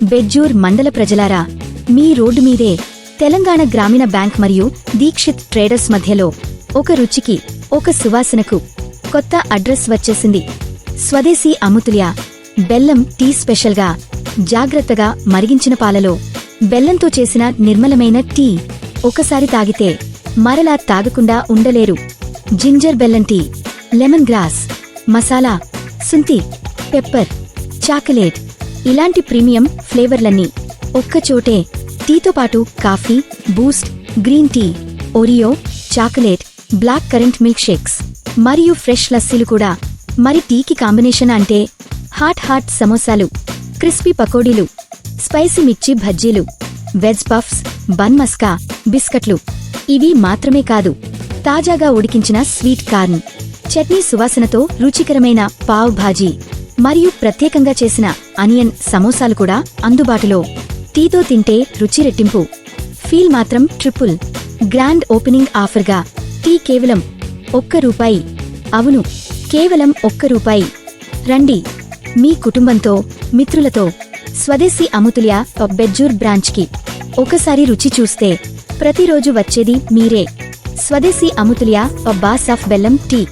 బెజ్జూర్ మండల ప్రజలారా, మీ రోడ్డు మీదే తెలంగాణ గ్రామీణ బ్యాంక్ మరియు దీక్షిత్ ట్రేడర్స్ మధ్యలో ఒక రుచికి, ఒక సువాసనకు కొత్త అడ్రస్ వచ్చేసింది. స్వదేశీ అమూల్య బెల్లం టీ స్పెషల్గా జాగ్రత్తగా మరిగించిన పాలలో బెల్లంతో చేసిన నిర్మలమైన టీ ఒకసారి తాగితే మరలా తాగకుండా ఉండలేరు. జింజర్ బెల్లం టీ, లెమన్ గ్రాస్, మసాలా, శుంఠి, పెప్పర్, చాకలేట్ ఇలాంటి ప్రీమియం ఫ్లేవర్లన్నీ ఒక్కచోటే. టీతో పాటు coffee, Boost, green tea, Oreo, chocolate, black currant milk shakes మరియు ఫ్రెష్ లస్సీలు కూడా. మరి టీకి కాంబినేషన్ అంటే హాట్ సమోసాలు, క్రిస్పీ పకోడీలు, స్పైసీ మిర్చి బజ్జీలు, వెజ్ పఫ్స్, బన్ మస్కా, బిస్కట్లు. ఇవి మాత్రమే కాదు, తాజాగా ఉడికించిన స్వీట్ కార్న్, చట్నీ సువాసనతో రుచికరమైన పావ్ భాజీ మరియు ప్రత్యేకంగా చేసిన అనియన్ సమోసాలు కూడా అందుబాటులో. టీతో తింటే రుచి రెట్టింపు, ఫీల్ మాత్రం ట్రిపుల్. గ్రాండ్ ఓపెనింగ్ ఆఫర్గా టీ కేవలం ₹1. అవును, కేవలం ₹1. రండి, మీ కుటుంబంతో, మిత్రులతో స్వదేశీ అమూల్య బెజ్జూర్ బ్రాంచ్కి ఒకసారి రుచి చూస్తే ప్రతిరోజు వచ్చేది మీరే. స్వదేశీ అమూల్య బాస్ ఆఫ్ బెల్లం టీ.